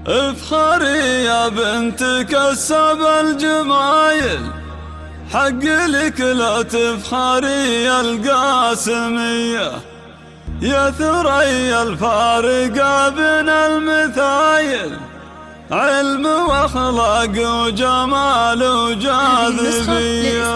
افخري يا بنت كسب الجمايل، حق لك لا تفخري يا القاسمية، يا ثريا الفارقة بين المثايل، علم واخلاق وجمال وجاذبية.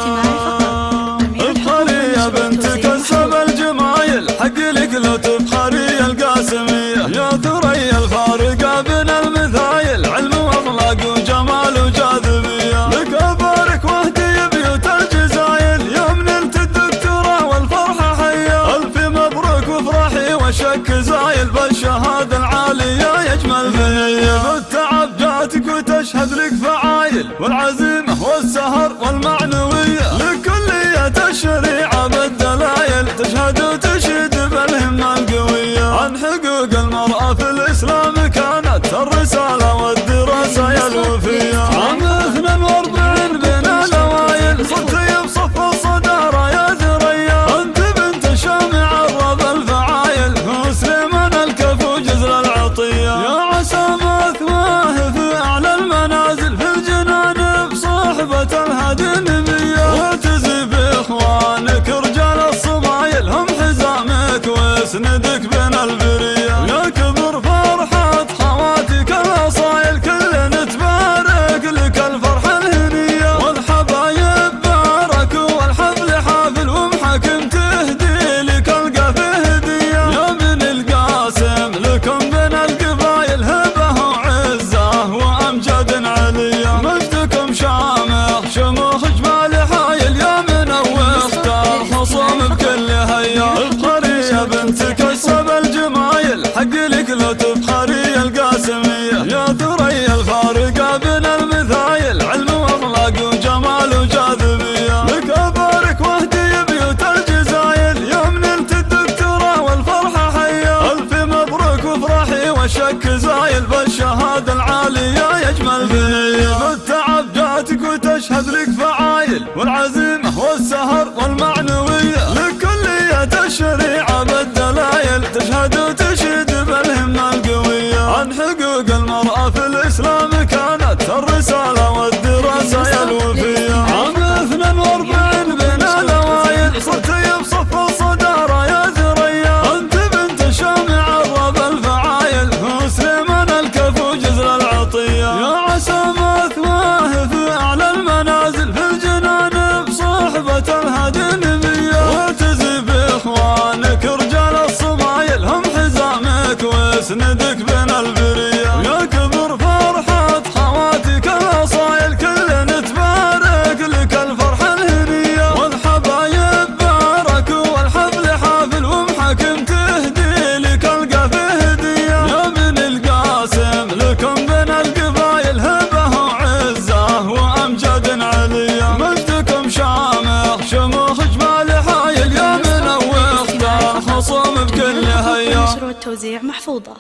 افخري يا بنت كسب الجمايل، حق لك لا تفخري يا القاسمية، يا ثريا الفارقة بين المثايل، علم واخلاق وجمال وجاذبية. لك ابارك واهدي بيوت الجزايل، يوم نلت الدكتوراه والفرحة حية، الف مبروك وافرحي والشك زايل، بالشهادة العالية يجمل بهية. بالتعب جاتك وتشهد لك فعايل، والعزيمة والسهر والمعنوية، لكلية الشريعة بالدلايل، تشهد وتشهد بالهمة القوية. عن حقوق المرأة في الإسلام كانت الرسالة والدراسة يا الوفية. عام 42 بين الأوائل، صرتي بصف الصدارة يا ثريا، أنت بنت شامع الرب الفعايل، مسلمان الكفو جزل العطية. يا عسى مثواه في أعلى المنازل، في الجنان بصحبة الهادي النبية، واعتزي بإخوانك رجال الصمايل، هم حزامك واسندك بين البرية. يا كبر فرحة خواتك الأصايل، كلنا تبارك لك الفرحة الهنية، والحبايب باركوا والحفل حافل، ومحاكم تهدي لك القافه هدية. يا من القاسم لكم بين القبايل، هبة وعزة وأمجاد علية، مجدكم شامخ شموخ جمال حايل، يا من واختار خصوم بكل هيا. افخري يا بنت كسب الجمايل، حق لك لا تفخري القاسمية، يا ثريا الفارقة بين المثايل، علم واخلاق وجمال وجاذبية. لك ابارك واهدي بيوت الجزايل، يوم نلت الدكتوراه والفرحة حية، الف مبروك وافرحي والشك زايل، بالشهادة العالية يجمل بنية. بالتعب جاتك وتشهد لك فعايل، والعزيمة والسهر والمعنوية، لكلية الشريعة بالدلايل، تشهد وتشهد بالهمة القوية. عن حقوق المرأة في الإسلام كانت الرسالة والدراسة يا الوفية. عام 42 بين الأوائل، صرتي بصف الصدارة يا ثريا، أنت بنت شامع الرب الفعايل، مسلمان الكفو جزل العطية. يا عسى مثواه في أعلى المنازل، في الجنان بصحبة الهادي النبية، واعتزي بإخوانك رجال الصمايل، هم حزامك واسندك بين البرية. يا كبر فرحة خواتك الأصايل، كلنا تبارك لك الفرحة الهنية، والحبايب باركوا والحفل حافل، ومحاكم تهدي لك القافه هدية. يا من القاسم لكم بين القبايل، هبة وعزة وأمجاد علية، مجدكم شامخ شموخ جمال حايل، يا من واختار خصوم بكل هيا. نشر والتوزيع محفوظة.